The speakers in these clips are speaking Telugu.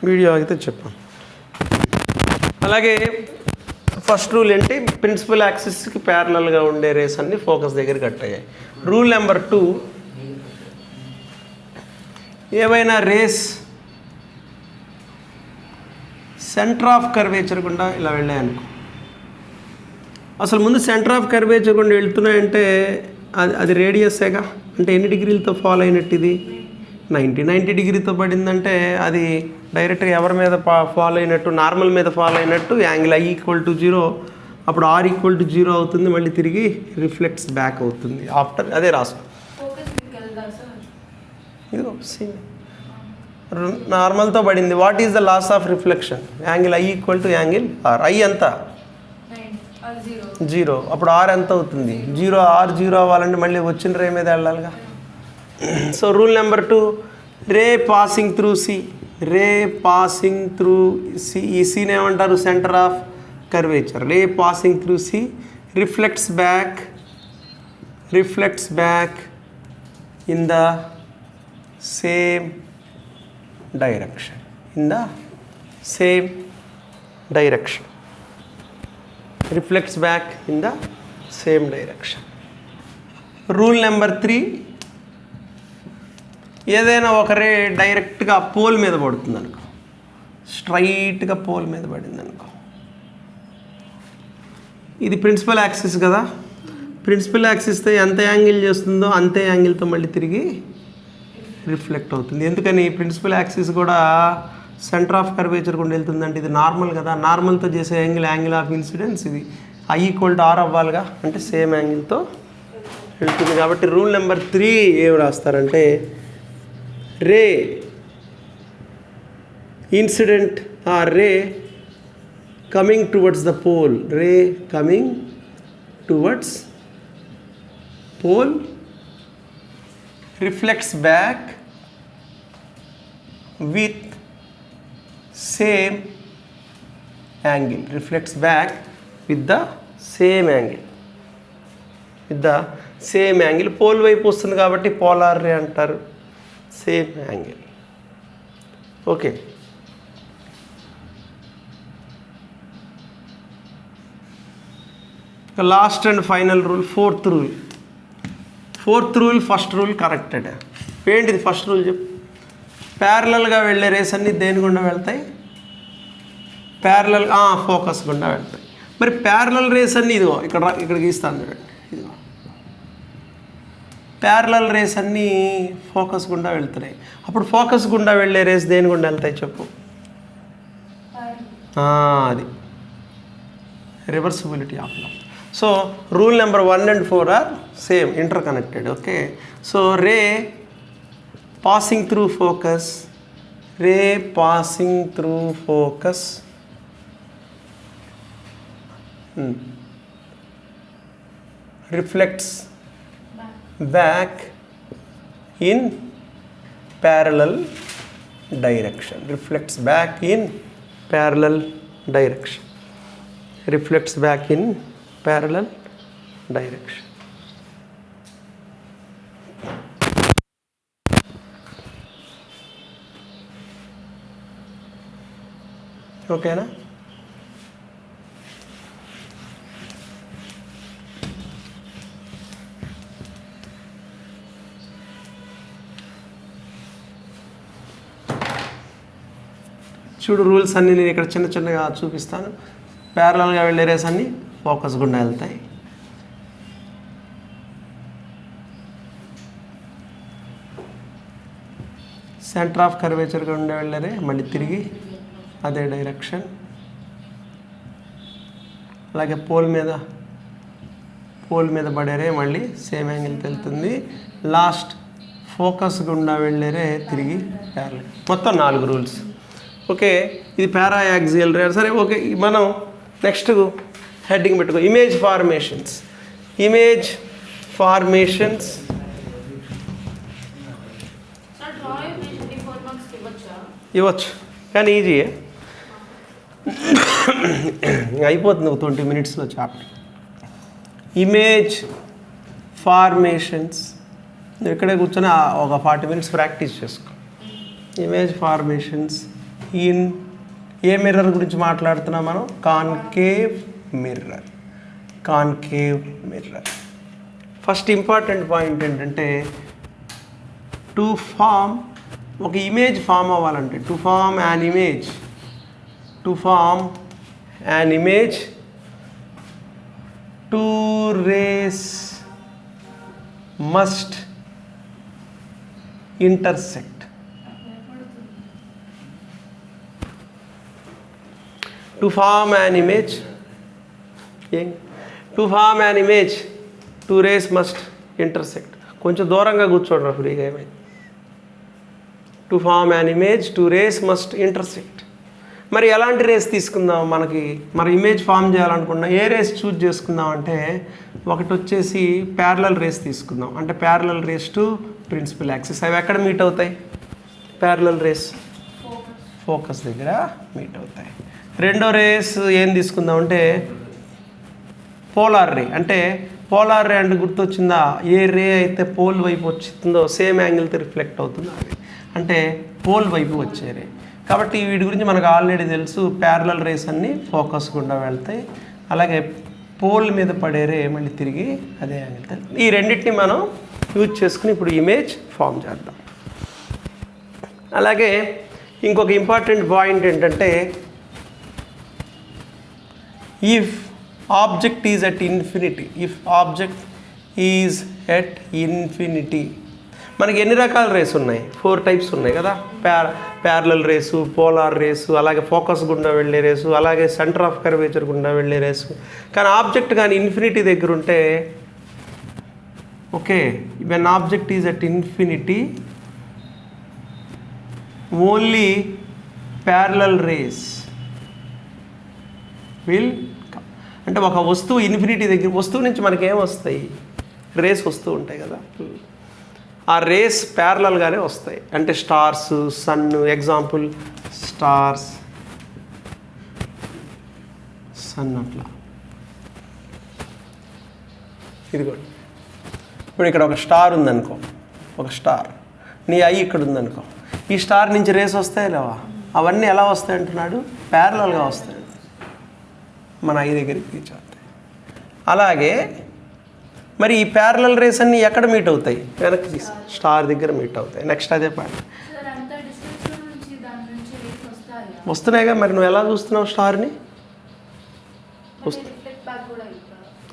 వీడియో అయితే చెప్పాను. అలాగే ఫస్ట్ రూల్ ఏంటి, ప్రిన్సిపల్ యాక్సిస్కి ప్యారలల్గా ఉండే రేస్ అన్ని ఫోకస్ దగ్గర కట్ అయ్యాయి. రూల్ నెంబర్ 2, ఏవైనా రేస్ సెంటర్ ఆఫ్ కర్వేచర్ గుండా ఇలా వెళ్ళాయనుకో, అసలు ముందు సెంటర్ ఆఫ్ కర్వేచర్ గుండా వెళ్తున్నాయంటే అది రేడియస్సేగా, అంటే ఎన్ని డిగ్రీలతో ఫాలో అయినట్టు ఇది 90 డిగ్రీతో పడిందంటే అది డైరెక్ట్గా ఎవరి మీద ఫాలో అయినట్టు, నార్మల్ మీద ఫాలో అయినట్టు, యాంగిల్ I = 0, అప్పుడు R = 0 అవుతుంది, మళ్ళీ తిరిగి రిఫ్లెక్ట్స్ బ్యాక్ అవుతుంది ఆఫ్టర్. అదే రాసు ఇదిగో సేమ్ నార్మల్తో పడింది. What is the laws of reflection? Angle I = angle R. I ఎంత 0, అప్పుడు R ఎంత అవుతుంది 0. R 0 అవ్వాలంటే మళ్ళీ వచ్చిన రే మీద వెళ్ళాలిగా. So rule number 2, ray passing through C, ray passing through C, ఈ సీని ఏమంటారు centre of curvature. Ray passing through C reflects back in the same direction, reflects back in the same direction. Rule number 3, ఏదైనా ఒక రే డైరెక్ట్గా పోల్ మీద పడుతుంది అనుకో, స్ట్రైట్గా పోల్ మీద పడింది అనుకో, ఇది ప్రిన్సిపల్ యాక్సిస్ కదా, ప్రిన్సిపల్ యాక్సిస్తో ఎంత యాంగిల్ చేస్తుందో అంతే యాంగిల్తో మళ్ళీ తిరిగి రిఫ్లెక్ట్ అవుతుంది. ఎందుకని ప్రిన్సిపల్ యాక్సిస్ కూడా సెంటర్ ఆఫ్ కర్వేచర్ గుండా వెళ్తుందంటే ఇది నార్మల్ కదా, నార్మల్తో చేసే యాంగిల్ ఆఫ్ ఇన్సిడెన్స్ ఇది I = R అవ్వాలిగా, అంటే సేమ్ యాంగిల్తో వెళ్తుంది. కాబట్టి రూల్ నెంబర్ 3 ఏమి రాస్తారంటే, ray incident ray coming towards the pole, reflects back with same angle, pole వైపు వస్తుంది కాబట్టి పోలార్ రే అంటారు, same angle. Okay, last and final rule, fourth rule first rule corrected. ఏంటిది ఫస్ట్ రూల్ చెప్పు? ప్యారలల్గా వెళ్ళే రేస్ అన్నీ దేని గుండా వెళ్తాయి? ఫోకస్ గుండా వెళ్తాయి. మరి ప్యారలల్ రేస్ అన్నీ ఇదిగో ఇక్కడ గీస్తాను చూడండి, ఇదిగో ప్యారలల్ రేస్ అన్నీ ఫోకస్ గుండా వెళ్తున్నాయి. అప్పుడు ఫోకస్ గుండా వెళ్ళే రేస్ దేని గుండా వెళ్తాయి చెప్పు? అది reversibility of law. So rule number 1 and 4 are same, interconnected. Okay, so ray passing through focus, reflects back in parallel direction, ఓకేనా? చూడు రూల్స్ అన్నీ నేను ఇక్కడ చిన్నగా చూపిస్తాను. ప్యారలల్గా వెళ్ళే రేస్ అన్నీ ఫోకస్ గుండా వెళ్తాయి. సెంటర్ ఆఫ్ కర్వేచర్ గుండా వెళ్ళరే మళ్ళీ తిరిగి అదే డైరెక్షన్. అలాగే పోల్ మీద పడేరే మళ్ళీ సేమ్ యాంగిల్కి వెళ్తుంది. లాస్ట్ ఫోకస్ గుండా వెళ్ళేరే తిరిగి ప్యారలల్. మొత్తం 4 రూల్స్. ఓకే, ఇది పారాయాక్సియల్ రే. సరే, ఓకే, మనం నెక్స్ట్ హెడ్డింగ్ పెట్టుకో, ఇమేజ్ ఫార్మేషన్స్. ఇవ్వచ్చు, కానీ ఈజీయే, అయిపోతుంది 20 minutesలో చాప్టర్. ఇమేజ్ ఫార్మేషన్స్ ఇక్కడే కూర్చొని ఒక 40 minutes ప్రాక్టీస్ చేసుకో. Image formations in a mirror గురించి మాట్లాడుతున్నాం మనం? Concave mirror. Concave mirror. First important point ఏంటంటే టు ఫామ్ ఒక ఇమేజ్ ఫామ్ అవ్వాలంటే to form an image two rays must intersect. To form an image, two rays must intersect. కొంచెం దూరంగా కూర్చోండి ఫ్రీగా ఏమైంది. To form an image two rays must intersect. మరి ఎలాంటి రేస్ తీసుకుందాం? మరి ఇమేజ్ ఫామ్ చేయాలనుకున్నా ఏ రేస్ చూజ్ చేసుకుందాం అంటే ఒకటి వచ్చేసి ప్యారలల్ రేస్ తీసుకుందాం. అంటే parallel rays to principal axis. అవి ఎక్కడ మీట్ అవుతాయి? ప్యారలల్ రేస్ ఫోకస్ దగ్గర మీట్ అవుతాయి. రెండో రేస్ ఏం తీసుకుందాం అంటే పోలార్ రే. అంటే పోలార్ రే అంటే గుర్తొచ్చిందా? ఏ రే అయితే పోల్ వైపు వచ్చిందో సేమ్ యాంగిల్తో రిఫ్లెక్ట్ అవుతుందో అది అంటే పోల్ వైపు వచ్చే రే. కాబట్టి వీటి గురించి మనకు ఆల్రెడీ తెలుసు. ప్యారలల్ రేస్ అన్నీ ఫోకస్ గుండా వెళ్తాయి. అలాగే పోల్ మీద పడే రే మళ్ళీ తిరిగి అదే యాంగిల్. ఈ రెండింటిని మనం యూజ్ చేసుకుని ఇప్పుడు ఇమేజ్ ఫామ్ చేద్దాం. అలాగే ఇంకొక ఇంపార్టెంట్ పాయింట్ ఏంటంటే if object is at infinity. మనకి ఎన్ని రకాల రేస్ ఉన్నాయి? 4 టైప్స్ ఉన్నాయి కదా. ప్యారలల్ రేసు, పోలార్ రేసు, అలాగే ఫోకస్ గుండా వెళ్ళే రేసు, అలాగే సెంటర్ ఆఫ్ కర్వేచర్ గుండా వెళ్ళే రేసు. కానీ ఆబ్జెక్ట్ కానీ ఇన్ఫినిటీ దగ్గర ఉంటే okay, when object is at infinity only parallel rays will. అంటే ఒక వస్తువు ఇన్ఫినిటీ దగ్గర, వస్తువు నుంచి మనకేం వస్తాయి? రేస్ వస్తూ ఉంటాయి కదా. ఆ రేస్ ప్యారలల్గానే వస్తాయి. అంటే stars, sun, example stars, sun అట్లా. ఇదిగోండి, ఇప్పుడు ఇక్కడ ఒక స్టార్ ఉందనుకో, ఒక స్టార్, నీ ఐ ఇక్కడ ఉందనుకో, ఈ స్టార్ నుంచి రేస్ వస్తాయి లేవా? అవన్నీ ఎలా వస్తాయి అంటున్నాడు? ప్యారలల్గా వస్తాయి, మన ఐ దగ్గరికి రీచ్ అవుతాయి. అలాగే మరి ఈ ప్యారలల్ రేస్ అన్నీ ఎక్కడ మీట్ అవుతాయి? వెనక్కి స్టార్ దగ్గర మీట్ అవుతాయి. నెక్స్ట్ అదే పాయింట్. వస్తున్నాయిగా, మరి నువ్వు ఎలా చూస్తున్నావు స్టార్ని?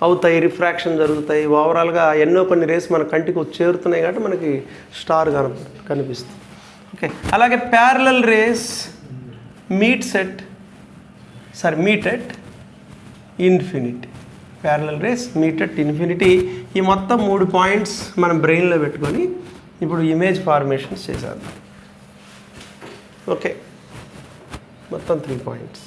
అవుతాయి, రిఫ్రాక్షన్ జరుగుతాయి. ఓవరాల్గా ఎన్నో కొన్ని రేస్ మన కంటికి చేరుతున్నాయి కాబట్టి మనకి స్టార్ కనిపిస్తుంది. ఓకే, అలాగే parallel rays meet at infinity. Parallel rays meet at infinity. ఈ మొత్తం 3 పాయింట్స్ మనం బ్రెయిన్లో పెట్టుకొని ఇప్పుడు ఇమేజ్ ఫార్మేషన్స్ చేసేద్దాం. ఓకే, మొత్తం 3 పాయింట్స్.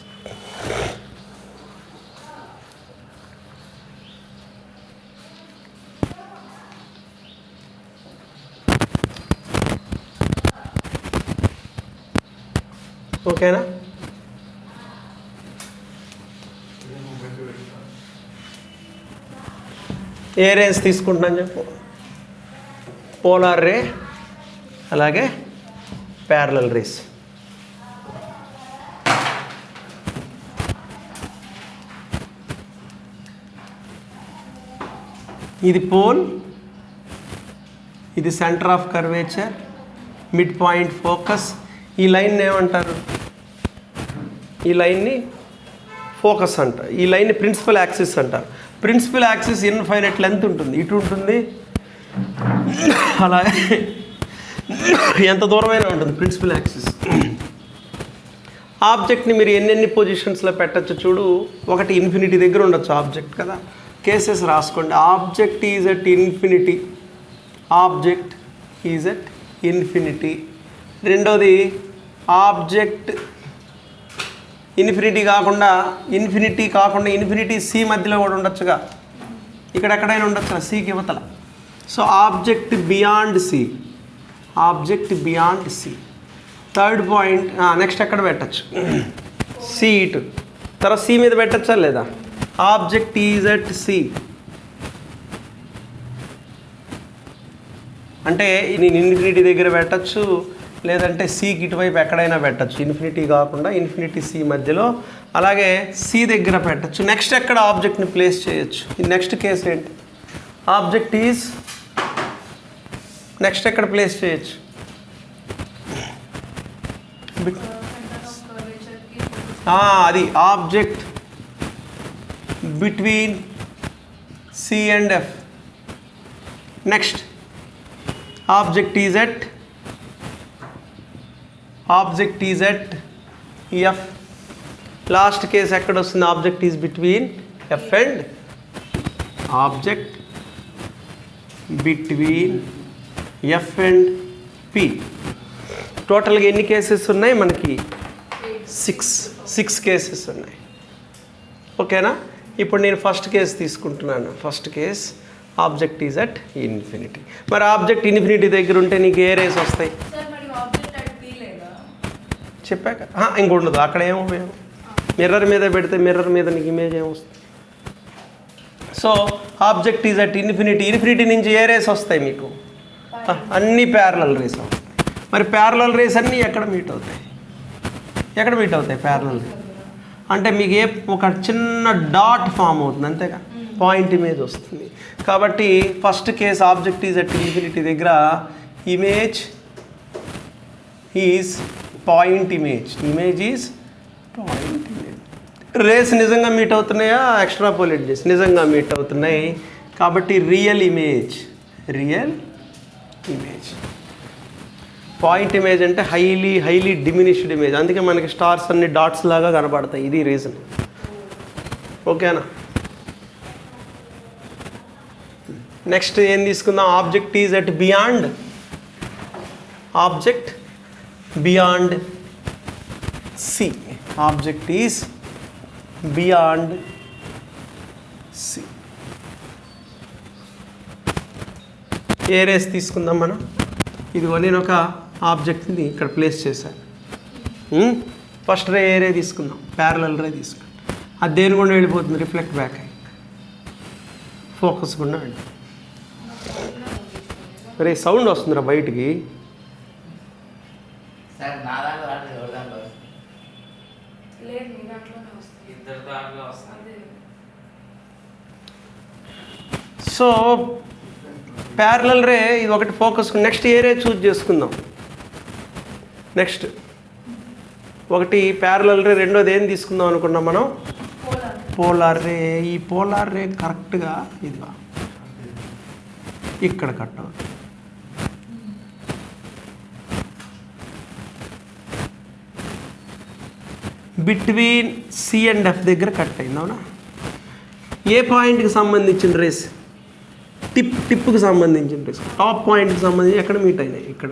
ఓకేనా? ఏ రేస్ తీసుకుంటున్నాను చెప్పు? పోలార్ రే, అలాగే ప్యారలల్ రేస్. ఇది పోల్, ఇది centre of curvature, mid point focus. ఈ లైన్ ఏమంటారు? ఈ లైన్ని ఫోకస్ అంటారు. ఈ లైన్ని ప్రిన్సిపల్ యాక్సిస్ అంటారు. ప్రిన్సిపల్ యాక్సిస్ ఇన్ఫైనైట్ లెంత్ ఉంటుంది, ఇటు ఉంటుంది, అలాగే ఎంత దూరమైనా ఉంటుంది ప్రిన్సిపల్ యాక్సిస్. ఆబ్జెక్ట్ని మీరు ఎన్నెన్ని పొజిషన్స్లో పెట్టచ్చు చూడు. ఒకటి ఇన్ఫినిటీ దగ్గర ఉండొచ్చు ఆబ్జెక్ట్ కదా. కేసెస్ రాసుకోండి. Object is at infinity. రెండోది ఆబ్జెక్ట్ ఇన్ఫినిటీ కాకుండా ఇన్ఫినిటీ సి మధ్యలో కూడా ఉండొచ్చుగా. ఇక్కడ ఎక్కడైనా ఉండొచ్చు సికి ఇవతల. So object beyond C. Third point next ఎక్కడ పెట్టచ్చు? సి ఇటు, తర్వాత సి మీద పెట్టచ్చా లేదా? ఆబ్జెక్ట్ ఈజ్ అట్ సి అంటే నేను ఇన్ఫినిటీ దగ్గర పెట్టచ్చు, లేదంటే సికి ఇటువైపు ఎక్కడైనా పెట్టచ్చు, ఇన్ఫినిటీ కాకుండా ఇన్ఫినిటీ సి మధ్యలో, అలాగే సి దగ్గర పెట్టచ్చు. నెక్స్ట్ ఎక్కడ ఆబ్జెక్ట్ని ప్లేస్ చేయొచ్చు? నెక్స్ట్ కేసు ఏంటి? ఆబ్జెక్ట్ ఈజ్ నెక్స్ట్ ఎక్కడ ప్లేస్ చేయొచ్చు? అది object between C and F. Next object is at F. Last case ఎక్కడ వస్తుంది? Object is between F and object between F and P. టోటల్గా ఎన్ని కేసెస్ ఉన్నాయి మనకి? 6 కేసెస్ ఉన్నాయి. ఓకేనా? ఇప్పుడు నేను ఫస్ట్ కేసు తీసుకుంటున్నాను. First case object is at infinity. మరి ఆబ్జెక్ట్ ఇన్ఫినిటీ దగ్గర ఉంటే నీకు ఏ రేస్ వస్తాయి? చెప్పాక ఇంకొండదు. అక్కడ ఏమో మిర్రర్ మీద పెడితే మిర్రర్ మీద నీకు ఇమేజ్ ఏమొస్తుంది? So object is at infinity. Infinity నుంచి ఏ రేస్ వస్తాయి మీకు? అన్నీ ప్యారలల్ రేస్ అవుతాయి. మరి ప్యారలల్ రేస్ అన్నీ ఎక్కడ మీట్ అవుతాయి? ప్యారలల్ రేస్ అంటే మీకు ఒక చిన్న డాట్ ఫామ్ అవుతుంది, అంతేగా, పాయింట్ ఇమేజ్ వస్తుంది. కాబట్టి first case object is at infinity దగ్గర image is point image is point image. Rays నిజంగా మీట్ అవుతున్నాయా? ఎక్స్ట్రాపోలేట్ చేసి నిజంగా మీట్ అవుతున్నాయి. కాబట్టి రియల్ ఇమేజ్. పాయింట్ ఇమేజ్ అంటే హైలీ డిమినిష్డ్ ఇమేజ్. అందుకే మనకి స్టార్స్ అన్ని డాట్స్ లాగా కనబడతాయి. ఇది రీజన్. ఓకేనా? నెక్స్ట్ ఏం తీసుకుందాం? Object is at beyond C. Object is beyond C. ఏ రేస్ తీసుకుందాం మనం? ఇదిగో నేను ఒక ఆబ్జెక్ట్ని ఇక్కడ ప్లేస్ చేశాను. ఫస్ట్ రే ఏ రే తీసుకుందాం? ప్యారలల్ రే తీసుకుందాం. అది దేని గుండా వెళ్ళిపోతుంది? రిఫ్లెక్ట్ బ్యాక్ అయ్యి ఫోకస్ గుండా వెళ్ళి. రే సౌండ్ వస్తుందిరా బయటికి. సో ప్యారలల్ రే ఇది ఒకటి ఫోకస్. నెక్స్ట్ ఏ రే చూజ్ చేసుకుందాం. నెక్స్ట్ ఒకటి ప్యారలల్ రే, రెండోది ఏం తీసుకుందాం అనుకున్నాం మనం? పోలార్ రే. ఈ పోలార్ రే కరెక్ట్గా ఇదిగా ఇక్కడ కట్ అవుతుంది. బిట్వీన్ సి అండ్ ఎఫ్ దగ్గర కట్ అయింది, అవునా? ఏ పాయింట్కి సంబంధించిన రేస్? టిప్కి సంబంధించిన రేస్. టాప్ పాయింట్కి సంబంధించి ఎక్కడ మీట్ అయినాయి? ఇక్కడ.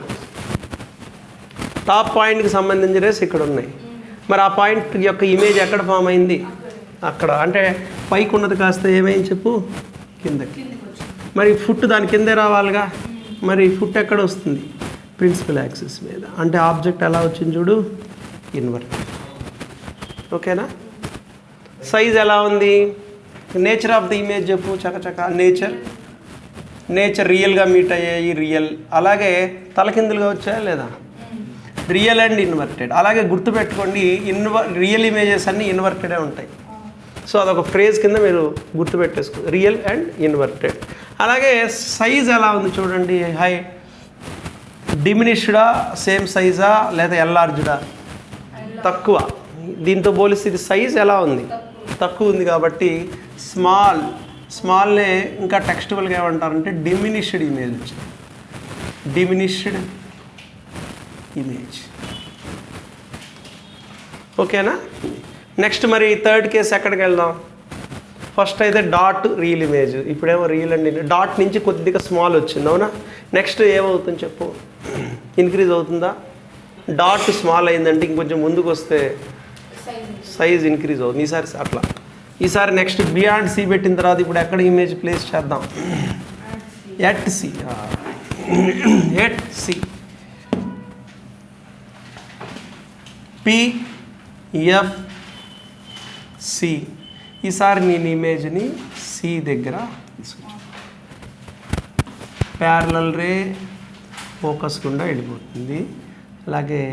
టాప్ పాయింట్కి సంబంధించిన రేస్ ఇక్కడ ఉన్నాయి. మరి ఆ పాయింట్ యొక్క ఇమేజ్ ఎక్కడ ఫామ్ అయింది? అక్కడ. అంటే పైకి ఉన్నది కాస్త ఏమైంది చెప్పు? కిందకి. మరి ఫుట్ దాని కిందే రావాలిగా. మరి ఫుట్ ఎక్కడ వస్తుంది? ప్రిన్సిపల్ యాక్సిస్ మీద. అంటే ఆబ్జెక్ట్ ఎలా వచ్చింది చూడు? ఇన్వర్ట్. ఓకేనా? సైజ్ ఎలా ఉంది? నేచర్ ఆఫ్ ది ఇమేజ్ చెప్పు చకచక. నేచర్ రియల్గా మీట్ అయ్యాయి, రియల్. అలాగే తలకిందులుగా వచ్చాయా లేదా? Real and inverted. అలాగే గుర్తుపెట్టుకోండి, రియల్ ఇమేజెస్ అన్నీ ఇన్వర్టెడే ఉంటాయి. సో అదొక ఫ్రేజ్ కింద మీరు గుర్తుపెట్టేసుకో, రియల్ అండ్ ఇన్వర్టెడ్. అలాగే సైజ్ ఎలా ఉంది చూడండి. డిమినిష్డా, సేమ్ సైజా, లేదా ఎన్లార్జ్డా? తక్కువ. దీంతో పోలిస్తే ఇది సైజ్ ఎలా ఉంది? తక్కువ ఉంది. కాబట్టి స్మాల్నే ఇంకా టెక్స్టువల్గా ఏమంటారంటే డిమినిష్డ్ ఇమేజ్ వచ్చింది. Diminished image. ఓకేనా? నెక్స్ట్ మరి థర్డ్ కేసు ఎక్కడికి వెళ్దాం? ఫస్ట్ అయితే డాట్ రియల్ ఇమేజ్. ఇప్పుడేమో రియల్ అండ్ డాట్ నుంచి కొద్దిగా స్మాల్ వచ్చింది, అవునా? నెక్స్ట్ ఏమవుతుంది చెప్పు? ఇంక్రీజ్ అవుతుందా? డాట్ స్మాల్ అయిందంటే ఇంకొంచెం ముందుకు వస్తే సైజ్ ఇంక్రీజ్ అవుతుంది. ఈసారి అట్లా. ఈసారి నెక్స్ట్ బియాండ్ సి పెట్టిన తర్వాత ఇప్పుడు ఎక్కడ ఇమేజ్ ప్లేస్ చేద్దాం? At C. PFC. ఈసారి నేను ఇమేజ్ని సి దగ్గర తీసుకొచ్చాను. ప్యారలల్ రే ఫోకస్ గుండా వెళ్ళిపోతుంది. అలాగే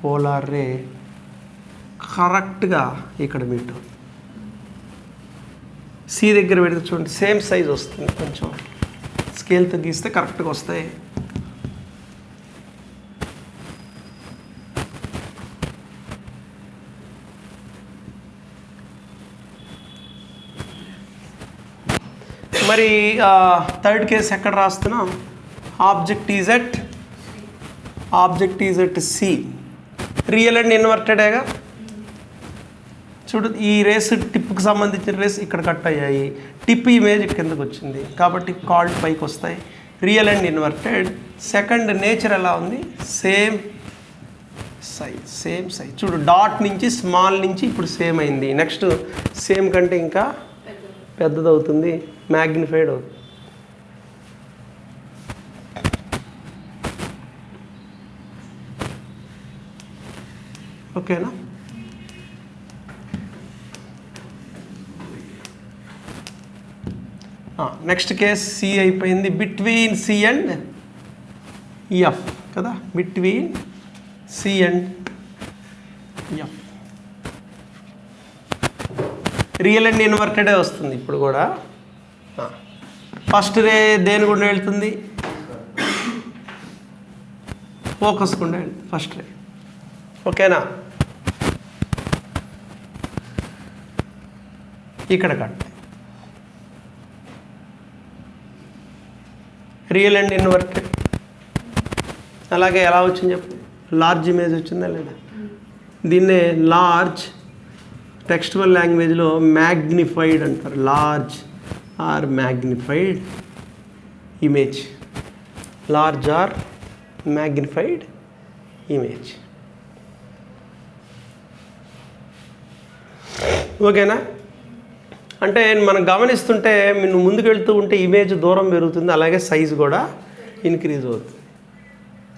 పోలార్ రే కరెక్ట్గా ఇక్కడ మీట్ అవుతుంది. సి దగ్గర పెడితే చూడండి సేమ్ సైజ్ వస్తుంది, కొంచెం స్కేల్తో గీస్తే కరెక్ట్గా వస్తాయి. మరి థర్డ్ కేసు ఎక్కడ రాస్తున్నాం? Object is at C. Real and ఇన్వర్టెడేగా. చూడు ఈ రేస్ టిప్కి సంబంధించిన రేస్ ఇక్కడ కట్ అయ్యాయి, టిప్ ఇమేజ్ కిందకు వచ్చింది కాబట్టి కాల్డ్ పైకి వస్తాయి. Real and inverted. Second nature ఎలా ఉంది? Same size. చూడు డాట్ నుంచి స్మాల్ నుంచి ఇప్పుడు సేమ్ అయింది. నెక్స్ట్ సేమ్ కంటే ఇంకా పెద్దదవుతుంది, మ్యాగ్నిఫైడ్ అవుతుంది. ఓకేనా? నెక్స్ట్ కేస్ సి అయిపోయింది. బిట్వీన్ సి అండ్ ఎఫ్ కదా, between C and F. Real and ఇన్వర్టెడే వస్తుంది ఇప్పుడు కూడా. ఫస్ట్ రే దేని గుండా వెళ్తుంది? ఫోకస్ గుండా వెళ్తుంది ఫస్ట్ రే. ఓకేనా? ఇక్కడ కట్. Real and inverted. అలాగే ఎలా వచ్చింది చెప్పు? లార్జ్ ఇమేజ్ వచ్చిందా లేదా? దీన్నే లార్జ్ టెక్స్టువల్ లాంగ్వేజ్లో మ్యాగ్నిఫైడ్ అంటారు. Large or magnified image. Large or magnified image. ఓకేనా? అంటే మనం గమనిస్తుంటే నువ్వు ముందుకు వెళ్తూ ఉంటే ఇమేజ్ దూరం పెరుగుతుంది, అలాగే సైజు కూడా ఇంక్రీజ్ అవుతుంది.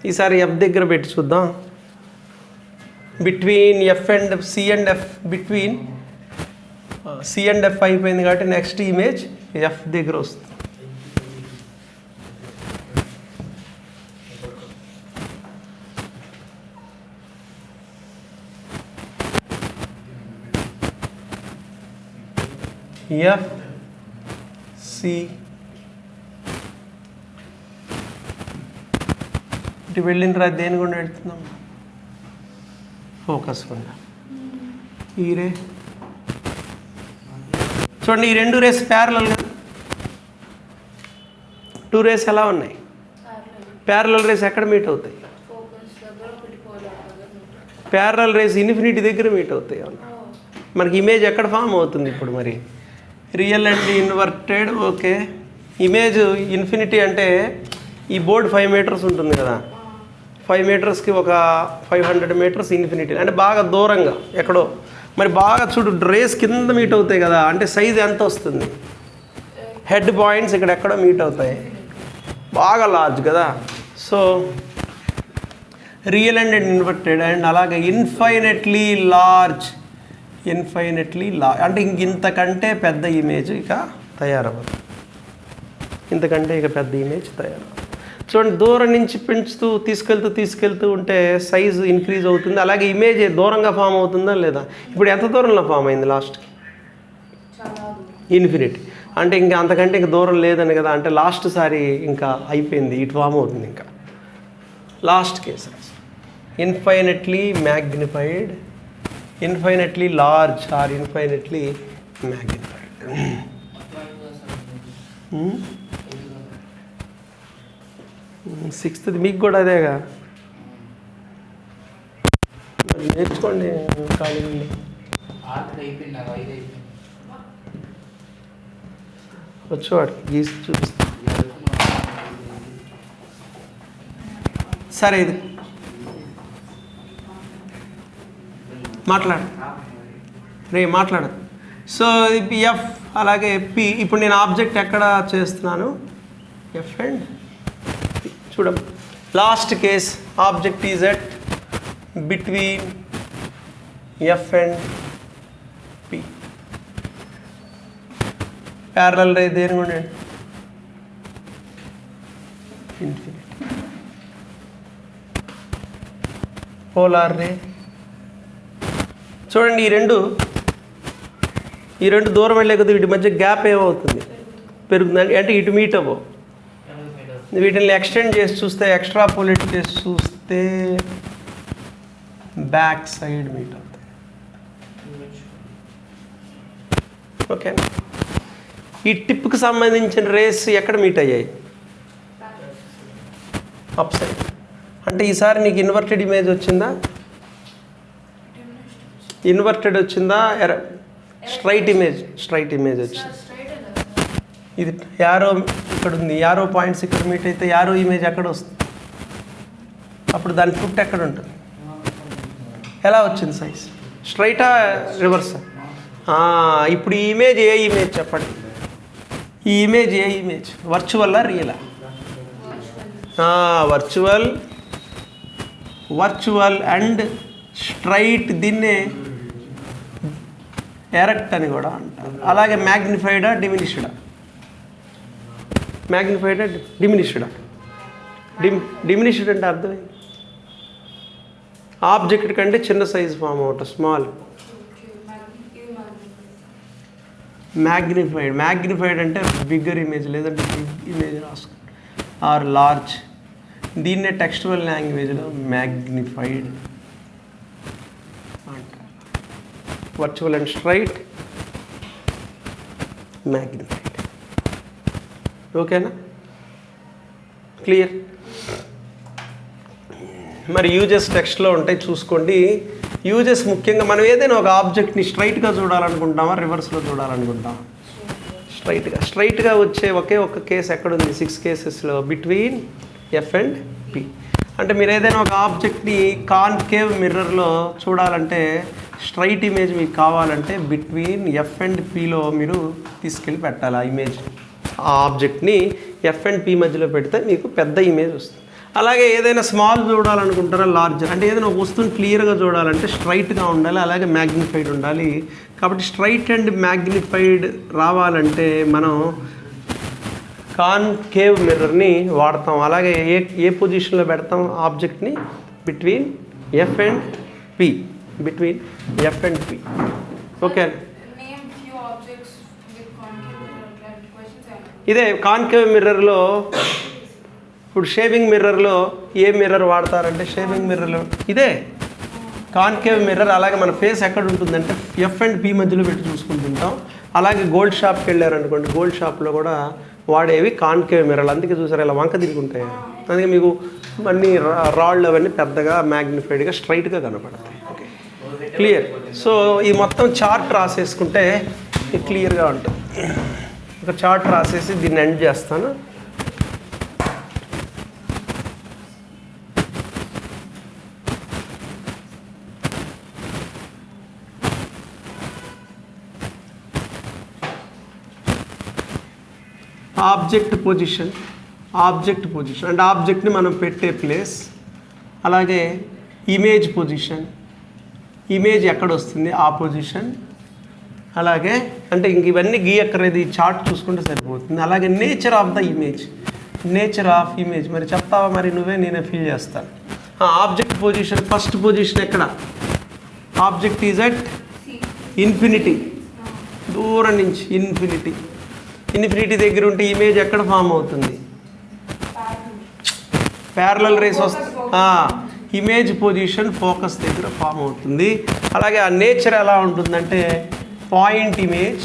ఈసారి ఎఫ్ దగ్గర పెట్టి చూద్దాం. Between F and C and F, between C and F అయిపోయింది కాబట్టి నెక్స్ట్ ఇమేజ్ ఎఫ్ దగ్గర వస్తుంది. ఎఫ్ సి ఇటు వెళ్ళిన రా దేని గుండా వెళ్తున్నాం? ఫోకస్ గుండా. ఈ రే చూడండి, ఈ రెండు రేస్ ప్యారలల్ కదా. టూ రేస్ ఎలా ఉన్నాయి? ప్యారలల్ రేస్ ఎక్కడ మీట్ అవుతాయి? ప్యారలల్ రేస్ ఇన్ఫినిటీ దగ్గర మీట్ అవుతాయి. మనకి ఇమేజ్ ఎక్కడ ఫామ్ అవుతుంది ఇప్పుడు? మరి real and inverted. Okay, image infinity అంటే ఈ బోర్డు 5 మీటర్స్ ఉంటుంది కదా, 5 మీటర్స్కి ఒక 500 మీటర్స్ ఇన్ఫినిటీ అంటే బాగా దూరంగా ఎక్కడో. మరి బాగా చూడు రేస్ కింద మీట్ అవుతాయి కదా, అంటే సైజ్ ఎంత వస్తుంది? హెడ్ పాయింట్స్ ఇక్కడ ఎక్కడో మీట్ అవుతాయి, బాగా లార్జ్ కదా. So real and inverted. And అలాగే ఇన్ఫైనెట్లీ లార్జ్ అంటే ఇంతకంటే పెద్ద ఇమేజ్ ఇక తయారవ్వదు. ఇంతకంటే ఇక పెద్ద ఇమేజ్ తయారవ్వదు. చూడండి దూరం నుంచి పెంచుతూ తీసుకెళ్తూ ఉంటే సైజు ఇంక్రీజ్ అవుతుంది, అలాగే ఇమేజ్ దూరంగా ఫామ్ అవుతుందా లేదా? ఇప్పుడు ఎంత దూరంలో ఫామ్ అయింది లాస్ట్కి? ఇన్ఫినిటీ. అంటే ఇంకా అంతకంటే ఇంకా దూరం లేదని కదా, అంటే లాస్ట్ సారి ఇంకా అయిపోయింది, ఇటు ఫామ్ అవుతుంది. ఇంకా last case infinitely magnified, infinitely large or infinitely magnified. సిక్స్త్ది మీకు కూడా అదేగా, నేర్చుకోండి ఖాళీ. వచ్చేవాడు గీసి చూపిస్తా. సరే ఇది మాట్లాడు. సో ఎఫ్ అలాగే పి. ఇప్పుడు నేను ఆబ్జెక్ట్ ఎక్కడ చేస్తున్నాను? F and P. చూడం last case object is at between F and P. Parallel ray దేని కూడా ఇన్ఫినిటీ. పోలార్ రే. చూడండి ఈ రెండు దూరం వెళ్ళే కొద్ది వీటి మధ్య గ్యాప్ ఏమవుతుంది, పెరుగుతుంది. అంటే ఇటు మీట్ అవ్వవు. వీటిని ఎక్స్టెండ్ చేసి చూస్తే, ఎక్స్ట్రాపోలేట్ చేసి చూస్తే బ్యాక్ సైడ్ మీట్ అవుతుంది. ఓకే, ఈ టిప్కి సంబంధించిన రేస్ ఎక్కడ మీట్ అయ్యాయి? Up side. అంటే ఈసారి నీకు ఇన్వర్టెడ్ ఇమేజ్ వచ్చిందా, ఇన్వర్టెడ్ వచ్చిందా, స్ట్రైట్ ఇమేజ్ వచ్చింది. ఇది యారో ఇక్కడ ఉంది, యారో పాయింట్స్ ఇక్కడ మీట్ అయితే యారో ఇమేజ్ ఎక్కడ వస్తుంది? అప్పుడు దాని ఫుట్ ఎక్కడ ఉంటుంది? ఎలా వచ్చింది సైజ్? స్ట్రైటా రివర్సా? ఇప్పుడు ఈ ఇమేజ్ ఏ ఇమేజ్ చెప్పండి? ఈ ఇమేజ్ ఏ ఇమేజ్? వర్చువల్లా రియలా? వర్చువల్ అండ్ స్ట్రైట్, దీన్నే ఎరెక్ట్ అని కూడా అంటారు. అలాగే మ్యాగ్నిఫైడా డిమినిష్డా? మ్యాగ్నిఫైడా డిమినిష్డా? డిమినిష్డ్ అంటే అర్థం ఆబ్జెక్ట్ కంటే చిన్న సైజ్ ఫామ్ అవుతుంది, స్మాల్. మ్యాగ్నిఫైడ్ అంటే బిగ్గర్ ఇమేజ్, లేదంటే బిగ్ ఇమేజ్ రాసుకో, ఆర్ లార్జ్. దీన్నే టెక్స్చువల్ లాంగ్వేజ్లో మ్యాగ్నిఫైడ్ అంటారు. Virtual and straight, magnified. ఓకేనా? క్లియర్? మరి యూజెస్ టెక్స్ట్లో ఉంటాయి, చూసుకోండి. యూజెస్ ముఖ్యంగా మనం ఏదైనా ఒక ఆబ్జెక్ట్ని స్ట్రైట్గా చూడాలనుకుంటామా, రివర్స్లో చూడాలనుకుంటామా? స్ట్రైట్గా వచ్చే ఒకే ఒక కేసు ఎక్కడుంది? 6 కేసెస్లో బిట్వీన్ ఎఫ్ అండ్ పి. అంటే మీరు ఏదైనా ఒక ఆబ్జెక్ట్ని కాన్కేవ్ మిర్రర్లో చూడాలంటే, స్ట్రైట్ ఇమేజ్ మీకు కావాలంటే బిట్వీన్ ఎఫ్ అండ్ పిలో మీరు తీసుకెళ్ళి పెట్టాలి ఆ ఇమేజ్. ఆ ఆబ్జెక్ట్ని ఎఫ్ అండ్ పి మధ్యలో పెడితే మీకు పెద్ద ఇమేజ్ వస్తుంది. అలాగే ఏదైనా స్మాల్ చూడాలనుకుంటారా, లార్జర్, అంటే ఏదైనా ఒక వస్తువుని క్లియర్గా చూడాలంటే స్ట్రైట్గా ఉండాలి, అలాగే మ్యాగ్నిఫైడ్ ఉండాలి. కాబట్టి స్ట్రైట్ అండ్ మ్యాగ్నిఫైడ్ రావాలంటే మనం కాన్కేవ్ మిర్రర్ని వాడతాం. అలాగే ఏ పొజిషన్లో పెడతాం ఆబ్జెక్ట్ని? Between F and P. Okay, ఇదే కాన్కేవ్ మిర్రర్లో. ఇప్పుడు షేవింగ్ మిర్రర్లో ఏ మిర్రర్ వాడతారంటే, షేవింగ్ మిర్రర్లో ఇదే కాన్కేవ్ మిర్రర్. అలాగే మన ఫేస్ ఎక్కడ ఉంటుందంటే ఎఫ్ అండ్ పి మధ్యలో పెట్టి చూసుకుంటుంటాం. అలాగే గోల్డ్ షాప్కి వెళ్ళారనుకోండి, గోల్డ్ షాప్లో కూడా వాడేవి కాన్కేవ్ మిర్రర్లు. అందుకే చూసారు ఇలా వంక తిరుగుంటాయి. అందుకే మీకు అన్ని రాళ్ళు అవన్నీ పెద్దగా మ్యాగ్నిఫైడ్గా స్ట్రైట్గా కనపడతాయి. Okay, clear? సో ఈ మొత్తం చార్ట్ రాసేసుకుంటే క్లియర్గా ఉంటుంది. ఒక చార్ట్ రాసేసి దీన్ని ఎండ్ చేస్తాను. ఆబ్జెక్ట్ పొజిషన్ అంటే ఆబ్జెక్ట్ని మనం పెట్టే ప్లేస్. అలాగే ఇమేజ్ పొజిషన్, ఇమేజ్ ఎక్కడ వస్తుంది ఆ పొజిషన్. అలాగే అంటే ఇంక ఇవన్నీ గీయక్కర్లేదు, ఈ చార్ట్ చూసుకుంటే సరిపోతుంది. అలాగే నేచర్ ఆఫ్ ద ఇమేజ్. మరి చెప్తావా? మరి నువ్వే, నేనే ఫీల్ చేస్తాను. ఆబ్జెక్ట్ పొజిషన్, ఫస్ట్ పొజిషన్ ఎక్కడ? ఆబ్జెక్ట్ ఈజ్ అట్ ఇన్ఫినిటీ, దూరం నుంచి ఇన్ఫినిటీ దగ్గర ఉంటే ఇమేజ్ ఎక్కడ ఫామ్ అవుతుంది? ప్యారలల్ రేస్ వస్తుంది. ఇమేజ్ పొజిషన్ ఫోకస్ దగ్గర ఫామ్ అవుతుంది. అలాగే ఆ నేచర్ ఎలా ఉంటుందంటే పాయింట్ ఇమేజ్.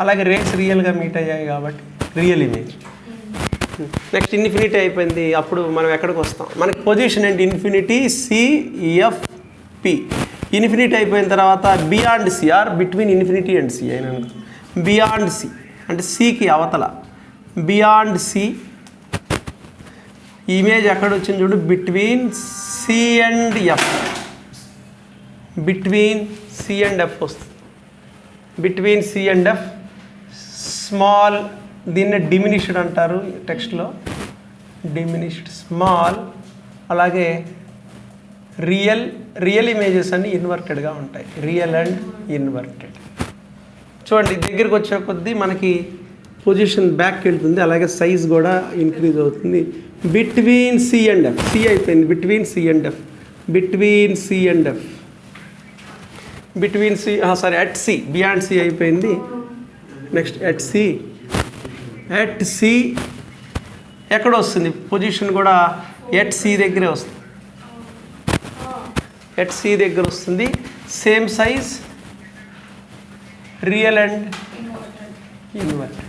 అలాగే రేస్ రియల్గా మీట్ అయ్యాయి కాబట్టి రియల్ ఇమేజ్. నెక్స్ట్ ఇన్ఫినిటీ అయిపోయింది, అప్పుడు మనం ఎక్కడికి వస్తాం? మనకి పొజిషన్ ఏంటి? Infinity CFP. ఇన్ఫినిటీ అయిపోయిన తర్వాత beyond C, or between infinity and C అయినా. బియాండ్ సి అంటే సికి అవతల, బియాండ్ సి ఇమేజ్ ఎక్కడ వచ్చింది చూడు? Between C and F. వస్తుంది. Between C and F small, దీన్నే డిమినిష్డ్ అంటారు టెక్స్ట్లో, డిమినిష్డ్ స్మాల్. అలాగే రియల్ ఇమేజెస్ అన్ని ఇన్వర్టెడ్గా ఉంటాయి, రియల్ అండ్ ఇన్వర్టెడ్. చూడండి దగ్గరికి వచ్చే కొద్దీ మనకి పొజిషన్ బ్యాక్కి వెళ్తుంది, అలాగే సైజ్ కూడా ఇంక్రీజ్ అవుతుంది. Between C and F, C అయిపోయింది, between C and F between C and F, between C sorry at C, beyond C అయిపోయింది. Next at C, at C ఎక్కడ వస్తుంది పొజిషన్ కూడా ఎట్ సి దగ్గరే వస్తుంది, ఎట్ సి దగ్గర వస్తుంది. Same size, real and inverted.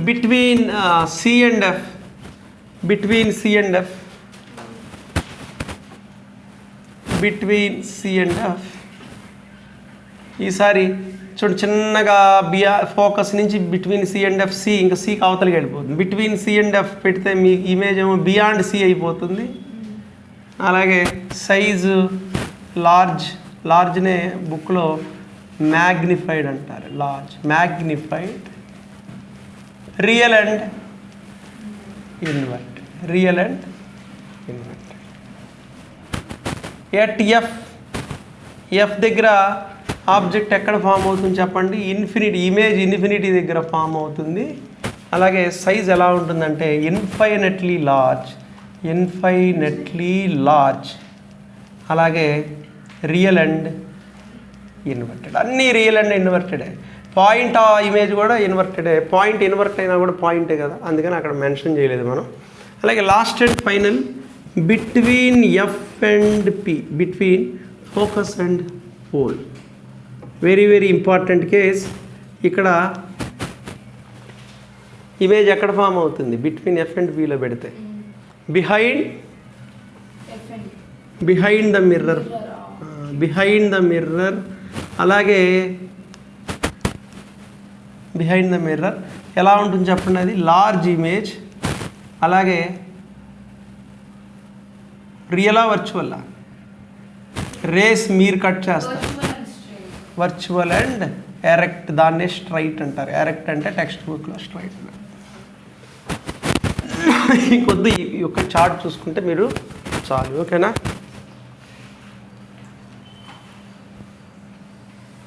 Between C and F, between C and F, between C and F. ఈసారి చూడండి చిన్నగా ఫోకస్ నుంచి between C and F, C ఇంకా సికి అవతలకి వెళ్ళిపోతుంది. బిట్వీన్ సి అండ్ ఎఫ్ పెడితే మీ ఇమేజ్ ఏమో బియాండ్ సి అయిపోతుంది. అలాగే సైజు లార్జ్, లార్జ్నే బుక్లో మ్యాగ్నిఫైడ్ అంటారు, large, magnified. Real and invert, real and invert. At F, F దగ్గర ఆబ్జెక్ట్ ఎక్కడ ఫామ్ అవుతుంది చెప్పండి? ఇన్ఫినిటీ, ఇమేజ్ ఇన్ఫినిటీ దగ్గర ఫామ్ అవుతుంది. అలాగే సైజ్ ఎలా ఉంటుందంటే ఇన్ఫైనెట్లీ లార్జ్, ఇన్ఫైనెట్లీ లార్జ్. అలాగే రియల్ అండ్ ఇన్వర్టెడ్, అన్నీ రియల్ అండ్ ఇన్వర్టెడే. పాయింట్ ఆ ఇమేజ్ కూడా ఇన్వర్టెడే, పాయింట్ ఇన్వర్ట్ అయినా కూడా పాయింటే కదా, అందుకని అక్కడ మెన్షన్ చేయలేదు మనం. అలాగే last and final between F and P, between focus and pole. Very very important case. ఇక్కడ ఇమేజ్ ఎక్కడ ఫామ్ అవుతుంది? బిట్వీన్ ఎఫ్ అండ్ పిలో పెడితే behind, behind the mirror, behind the mirror. అలాగే బిహైండ్ ద మిర్రర్ ఎలా ఉంటుంది చెప్పండి? అది లార్జ్ ఇమేజ్. అలాగే రియలా వర్చువల్లా? రేస్ మీరు కట్ చేస్తారు, వర్చువల్ అండ్ ఎరెక్ట్, దాన్నే స్ట్రైట్ అంటారు. ఎరెక్ట్ అంటే టెక్స్ట్ బుక్లో స్ట్రైట్. కొద్ది ఈ యొక్క చార్ట్ చూసుకుంటే మీరు చాలు, ఓకేనా?